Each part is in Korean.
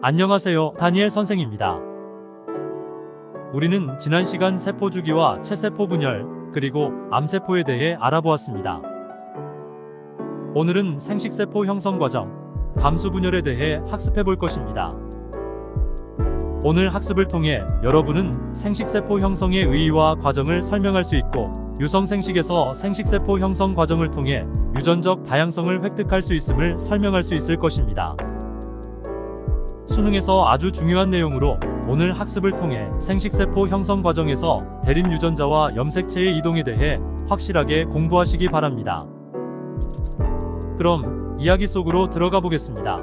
안녕하세요, 다니엘 선생입니다. 우리는 지난 시간 세포 주기와 체세포 분열, 그리고 암세포에 대해 알아보았습니다. 오늘은 생식세포 형성 과정, 감수 분열에 대해 학습해 볼 것입니다. 오늘 학습을 통해 여러분은 생식세포 형성의 의의와 과정을 설명할 수 있고, 유성생식에서 생식세포 형성 과정을 통해 유전적 다양성을 획득할 수 있음을 설명할 수 있을 것입니다. 수능에서 아주 중요한 내용으로 오늘 학습을 통해 생식세포 형성 과정에서 대립 유전자와 염색체의 이동에 대해 확실하게 공부하시기 바랍니다. 그럼 이야기 속으로 들어가 보겠습니다.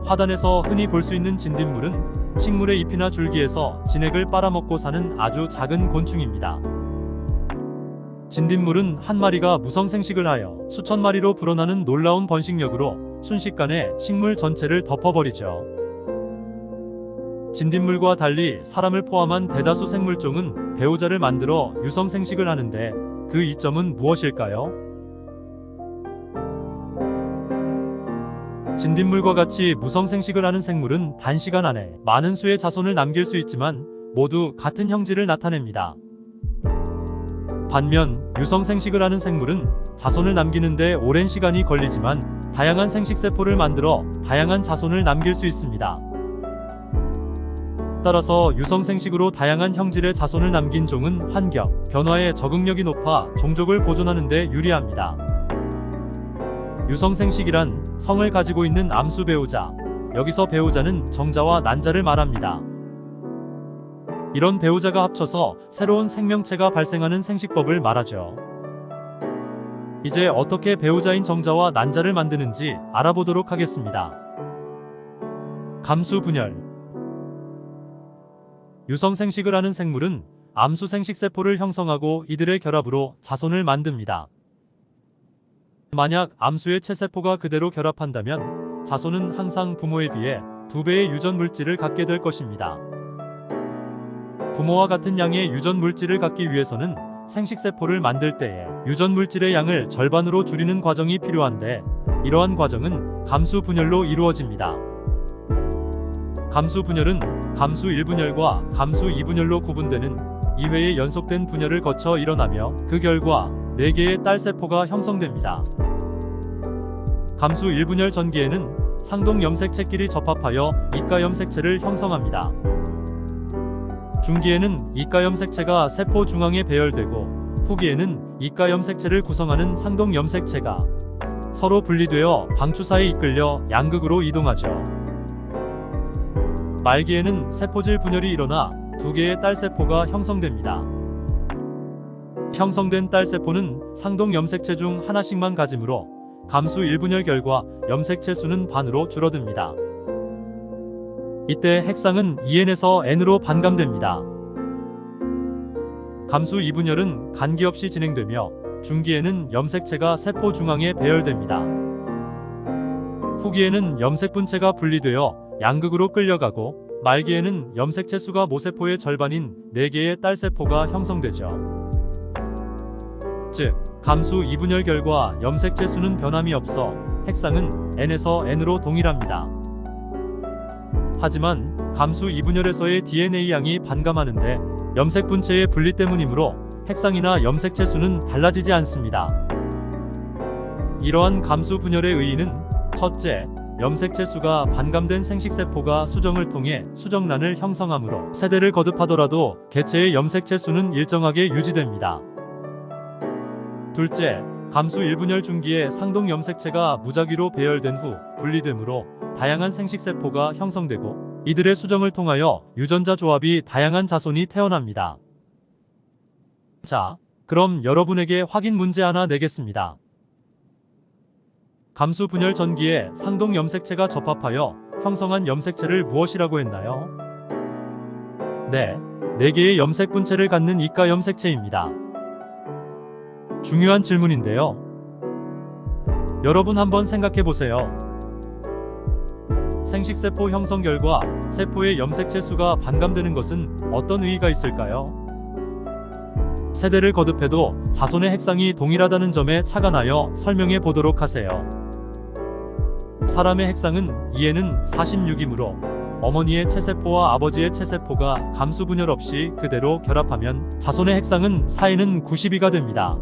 하단에서 흔히 볼 수 있는 진딧물은 식물의 잎이나 줄기에서 진액을 빨아먹고 사는 아주 작은 곤충입니다. 진딧물은 한 마리가 무성생식을 하여 수천 마리로 불어나는 놀라운 번식력으로 순식간에 식물 전체를 덮어버리죠. 진딧물과 달리 사람을 포함한 대다수 생물종은 배우자를 만들어 유성생식을 하는데 그 이점은 무엇일까요? 진딧물과 같이 무성생식을 하는 생물은 단시간 안에 많은 수의 자손을 남길 수 있지만 모두 같은 형질을 나타냅니다. 반면 유성생식을 하는 생물은 자손을 남기는데 오랜 시간이 걸리지만 다양한 생식세포를 만들어 다양한 자손을 남길 수 있습니다. 따라서 유성생식으로 다양한 형질의 자손을 남긴 종은 환경, 변화에 적응력이 높아 종족을 보존하는 데 유리합니다. 유성생식이란 성을 가지고 있는 암수 배우자, 여기서 배우자는 정자와 난자를 말합니다. 이런 배우자가 합쳐서 새로운 생명체가 발생하는 생식법을 말하죠. 이제 어떻게 배우자인 정자와 난자를 만드는지 알아보도록 하겠습니다. 감수 분열. 유성생식을 하는 생물은 암수 생식세포를 형성하고 이들의 결합으로 자손을 만듭니다. 만약 암수의 체세포가 그대로 결합한다면 자손은 항상 부모에 비해 2배의 유전 물질을 갖게 될 것입니다. 부모와 같은 양의 유전 물질을 갖기 위해서는 생식세포를 만들 때에 유전 물질의 양을 절반으로 줄이는 과정이 필요한데, 이러한 과정은 감수 분열로 이루어집니다. 감수 분열은 감수 1분열과 감수 2분열로 구분되는 2회의 연속된 분열을 거쳐 일어나며 그 결과 4개의 딸세포가 형성됩니다. 감수 1분열 전기에는 상동 염색체끼리 접합하여 이가 염색체를 형성합니다. 중기에는 이가 염색체가 세포 중앙에 배열되고, 후기에는 이가 염색체를 구성하는 상동 염색체가 서로 분리되어 방추사에 이끌려 양극으로 이동하죠. 말기에는 세포질 분열이 일어나 2개의 딸세포가 형성됩니다. 형성된 딸세포는 상동 염색체 중 하나씩만 가지므로 감수 1분열 결과 염색체 수는 반으로 줄어듭니다. 이때 핵상은 2n에서 n으로 반감됩니다. 감수 2분열은 간기 없이 진행되며 중기에는 염색체가 세포 중앙에 배열됩니다. 후기에는 염색분체가 분리되어 양극으로 끌려가고, 말기에는 염색체 수가 모세포의 절반인 4개의 딸세포가 형성되죠. 즉, 감수 2분열 결과 염색체 수는 변함이 없어 핵상은 n에서 n으로 동일합니다. 하지만 감수 2분열에서의 DNA 양이 반감하는데 염색분체의 분리 때문이므로 핵상이나 염색체 수는 달라지지 않습니다. 이러한 감수 분열의 의의는 첫째, 염색체 수가 반감된 생식세포가 수정을 통해 수정란을 형성하므로 세대를 거듭하더라도 개체의 염색체 수는 일정하게 유지됩니다. 둘째, 감수 1분열 중기에 상동 염색체가 무작위로 배열된 후 분리되므로 다양한 생식세포가 형성되고, 이들의 수정을 통하여 유전자 조합이 다양한 자손이 태어납니다. 자, 그럼 여러분에게 확인 문제 하나 내겠습니다. 감수 분열 전기에 상동 염색체가 접합하여 형성한 염색체를 무엇이라고 했나요? 네, 4개의 염색분체를 갖는 이가 염색체입니다. 중요한 질문인데요. 여러분 한번 생각해 보세요. 생식세포 형성 결과 세포의 염색체 수가 반감되는 것은 어떤 의의가 있을까요? 세대를 거듭해도 자손의 핵상이 동일하다는 점에 착안하여 설명해 보도록 하세요. 사람의 핵상은 2에는 46이므로 어머니의 체세포와 아버지의 체세포가 감수분열 없이 그대로 결합하면 자손의 핵상은 4에는 92가 됩니다.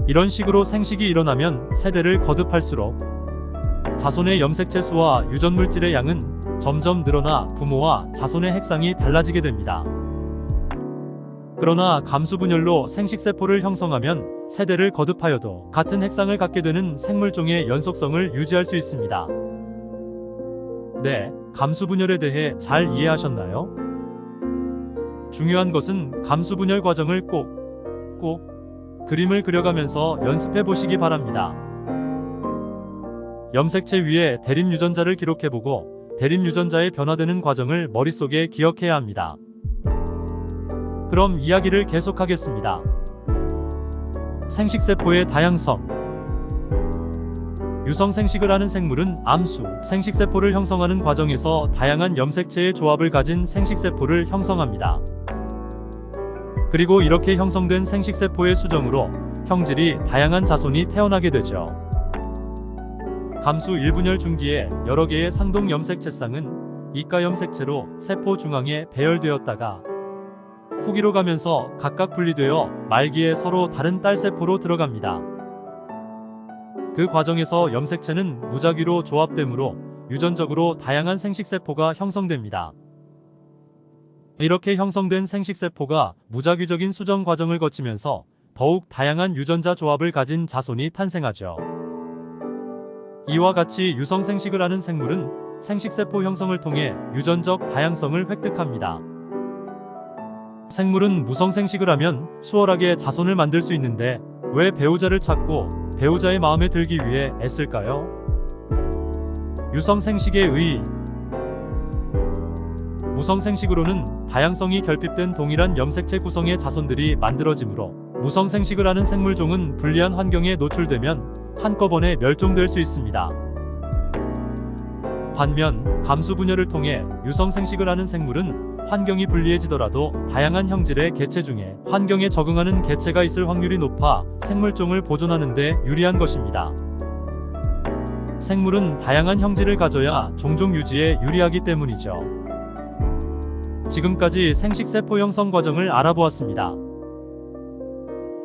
이런 식으로 생식이 일어나면 세대를 거듭할수록 자손의 염색체 수와 유전물질의 양은 점점 늘어나 부모와 자손의 핵상이 달라지게 됩니다. 그러나 감수분열로 생식세포를 형성하면 세대를 거듭하여도 같은 핵상을 갖게 되는 생물종의 연속성을 유지할 수 있습니다. 네, 감수분열에 대해 잘 이해하셨나요? 중요한 것은 감수분열 과정을 꼭 그림을 그려가면서 연습해 보시기 바랍니다. 염색체 위에 대립유전자를 기록해보고 대립유전자의 변화되는 과정을 머릿속에 기억해야 합니다. 그럼 이야기를 계속하겠습니다. 생식세포의 다양성. 유성생식을 하는 생물은 암수, 생식세포를 형성하는 과정에서 다양한 염색체의 조합을 가진 생식세포를 형성합니다. 그리고 이렇게 형성된 생식세포의 수정으로 형질이 다양한 자손이 태어나게 되죠. 감수 1분열 중기에 여러 개의 상동 염색체쌍은 이가 염색체로 세포 중앙에 배열되었다가 후기로 가면서 각각 분리되어 말기에 서로 다른 딸세포로 들어갑니다. 그 과정에서 염색체는 무작위로 조합되므로 유전적으로 다양한 생식세포가 형성됩니다. 이렇게 형성된 생식세포가 무작위적인 수정 과정을 거치면서 더욱 다양한 유전자 조합을 가진 자손이 탄생하죠. 이와 같이 유성생식을 하는 생물은 생식세포 형성을 통해 유전적 다양성을 획득합니다. 생물은 무성생식을 하면 수월하게 자손을 만들 수 있는데 왜 배우자를 찾고 배우자의 마음에 들기 위해 애쓸까요? 유성생식의 의의. 무성생식으로는 다양성이 결핍된 동일한 염색체 구성의 자손들이 만들어지므로 무성생식을 하는 생물종은 불리한 환경에 노출되면 한꺼번에 멸종될 수 있습니다. 반면 감수분열을 통해 유성생식을 하는 생물은 환경이 불리해지더라도 다양한 형질의 개체 중에 환경에 적응하는 개체가 있을 확률이 높아 생물종을 보존하는 데 유리한 것입니다. 생물은 다양한 형질을 가져야 종종 유지에 유리하기 때문이죠. 지금까지 생식세포 형성 과정을 알아보았습니다.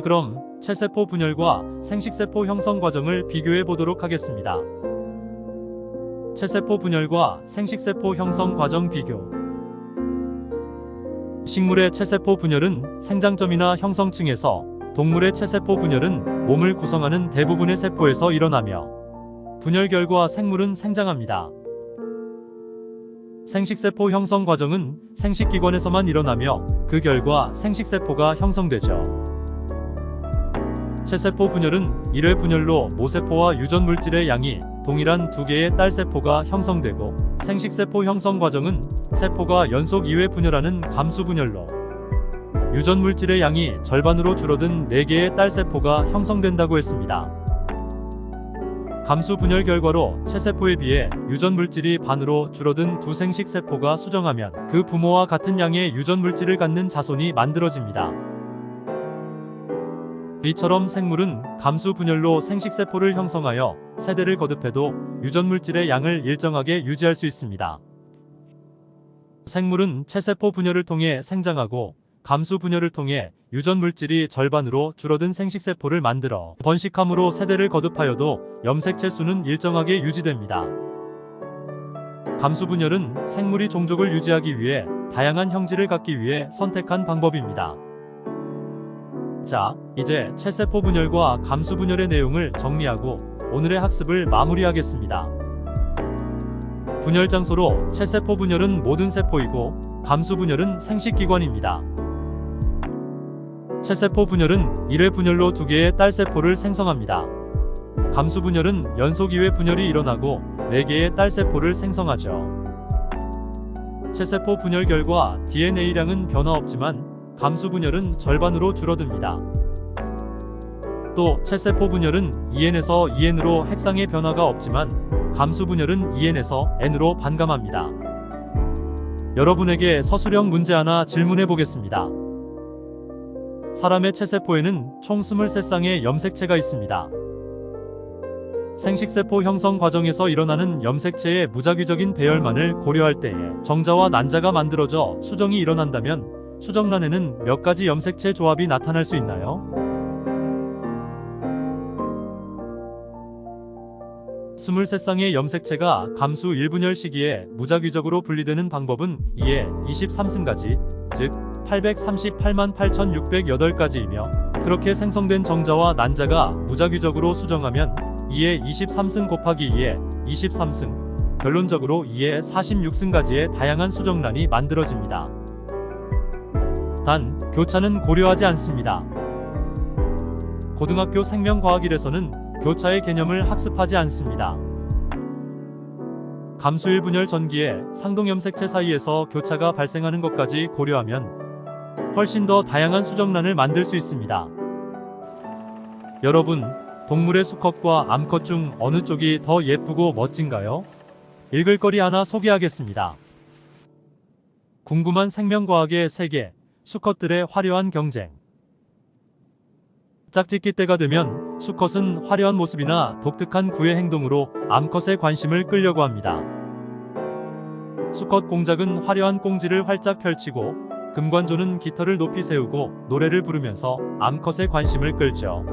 그럼 체세포 분열과 생식세포 형성 과정을 비교해 보도록 하겠습니다. 체세포 분열과 생식세포 형성 과정 비교. 식물의 체세포 분열은 생장점이나 형성층에서, 동물의 체세포 분열은 몸을 구성하는 대부분의 세포에서 일어나며 분열 결과 생물은 생장합니다. 생식세포 형성 과정은 생식기관에서만 일어나며 그 결과 생식세포가 형성되죠. 체세포 분열은 1회 분열로 모세포와 유전물질의 양이 동일한 2개의 딸세포가 형성되고, 생식세포 형성 과정은 세포가 연속 2회 분열하는 감수분열로 유전물질의 양이 절반으로 줄어든 4개의 딸세포가 형성된다고 했습니다. 감수분열 결과로 체세포에 비해 유전물질이 반으로 줄어든 두 생식세포가 수정하면 그 부모와 같은 양의 유전물질을 갖는 자손이 만들어집니다. 이처럼 생물은 감수분열로 생식세포를 형성하여 세대를 거듭해도 유전물질의 양을 일정하게 유지할 수 있습니다. 생물은 체세포 분열을 통해 생장하고 감수분열을 통해 유전물질이 절반으로 줄어든 생식세포를 만들어 번식함으로 세대를 거듭하여도 염색체 수는 일정하게 유지됩니다. 감수분열은 생물이 종족을 유지하기 위해 다양한 형질을 갖기 위해 선택한 방법입니다. 자, 이제 체세포 분열과 감수분열의 내용을 정리하고 오늘의 학습을 마무리하겠습니다. 분열 장소로 체세포 분열은 모든 세포이고 감수분열은 생식기관입니다. 체세포 분열은 1회 분열로 2개의 딸세포를 생성합니다. 감수분열은 연속 2회 분열이 일어나고 4개의 딸세포를 생성하죠. 체세포 분열 결과 DNA량은 변화 없지만 감수분열은 절반으로 줄어듭니다. 또 체세포 분열은 2N에서 2N으로 핵상의 변화가 없지만 감수분열은 2N에서 N으로 반감합니다. 여러분에게 서술형 문제 하나 질문해 보겠습니다. 사람의 체세포에는 총 23쌍의 염색체가 있습니다. 생식세포 형성 과정에서 일어나는 염색체의 무작위적인 배열만을 고려할 때에 정자와 난자가 만들어져 수정이 일어난다면 수정란에는 몇 가지 염색체 조합이 나타날 수 있나요? 23쌍의 염색체가 감수 1분열 시기에 무작위적으로 분리되는 방법은 2에 23승가지, 즉 838만 8,608가지이며 그렇게 생성된 정자와 난자가 무작위적으로 수정하면 2에 23승 곱하기 2에 23승, 결론적으로 2에 46승가지의 다양한 수정란이 만들어집니다. 단, 교차는 고려하지 않습니다. 고등학교 생명과학일에서는 교차의 개념을 학습하지 않습니다. 감수 1분열 전기에 상동염색체 사이에서 교차가 발생하는 것까지 고려하면 훨씬 더 다양한 수정란을 만들 수 있습니다. 여러분, 동물의 수컷과 암컷 중 어느 쪽이 더 예쁘고 멋진가요? 읽을 거리 하나 소개하겠습니다. 궁금한 생명과학의 세계, 수컷들의 화려한 경쟁. 짝짓기 때가 되면 수컷은 화려한 모습이나 독특한 구애 행동으로 암컷의 관심을 끌려고 합니다. 수컷 공작은 화려한 꽁지를 활짝 펼치고 금관조는 깃털을 높이 세우고 노래를 부르면서 암컷의 관심을 끌죠.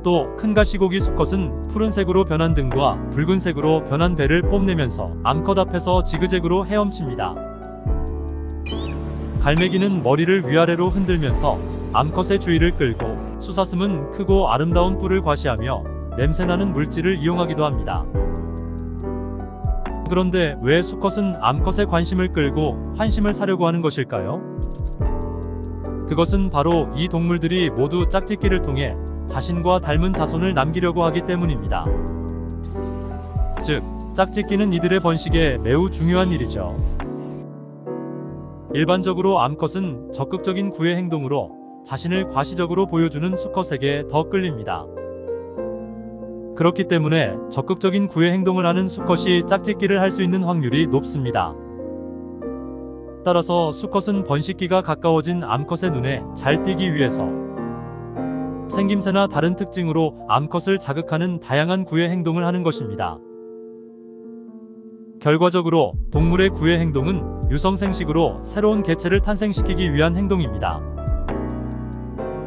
또 큰 가시고기 수컷은 푸른색으로 변한 등과 붉은색으로 변한 배를 뽐내면서 암컷 앞에서 지그재그로 헤엄칩니다. 갈매기는 머리를 위아래로 흔들면서 암컷의 주의를 끌고 수사슴은 크고 아름다운 뿔을 과시하며 냄새나는 물질을 이용하기도 합니다. 그런데 왜 수컷은 암컷의 관심을 끌고 환심을 사려고 하는 것일까요? 그것은 바로 이 동물들이 모두 짝짓기를 통해 자신과 닮은 자손을 남기려고 하기 때문입니다. 즉, 짝짓기는 이들의 번식에 매우 중요한 일이죠. 일반적으로 암컷은 적극적인 구애 행동으로 자신을 과시적으로 보여주는 수컷에게 더 끌립니다. 그렇기 때문에 적극적인 구애 행동을 하는 수컷이 짝짓기를 할 수 있는 확률이 높습니다. 따라서 수컷은 번식기가 가까워진 암컷의 눈에 잘 띄기 위해서 생김새나 다른 특징으로 암컷을 자극하는 다양한 구애 행동을 하는 것입니다. 결과적으로 동물의 구애 행동은 유성생식으로 새로운 개체를 탄생시키기 위한 행동입니다.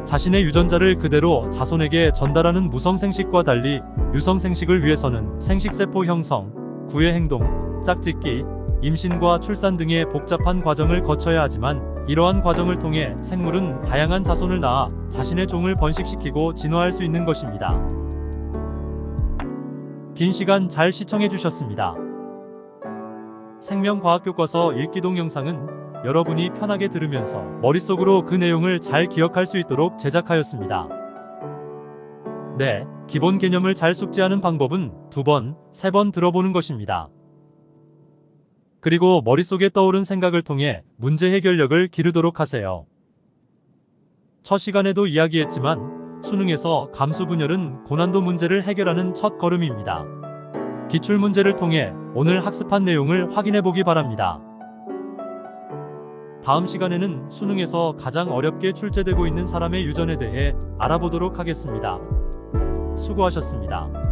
자신의 유전자를 그대로 자손에게 전달하는 무성생식과 달리 유성생식을 위해서는 생식세포 형성, 구애 행동, 짝짓기, 임신과 출산 등의 복잡한 과정을 거쳐야 하지만 이러한 과정을 통해 생물은 다양한 자손을 낳아 자신의 종을 번식시키고 진화할 수 있는 것입니다. 긴 시간 잘 시청해 주셨습니다. 생명과학교과서 읽기 동영상은 여러분이 편하게 들으면서 머릿속으로 그 내용을 잘 기억할 수 있도록 제작하였습니다. 네, 기본 개념을 잘 숙지하는 방법은 2번, 3번 들어보는 것입니다. 그리고 머릿속에 떠오른 생각을 통해 문제 해결력을 기르도록 하세요. 첫 시간에도 이야기했지만 수능에서 감수 분열은 고난도 문제를 해결하는 첫 걸음입니다. 기출문제를 통해 오늘 학습한 내용을 확인해 보기 바랍니다. 다음 시간에는 수능에서 가장 어렵게 출제되고 있는 사람의 유전에 대해 알아보도록 하겠습니다. 수고하셨습니다.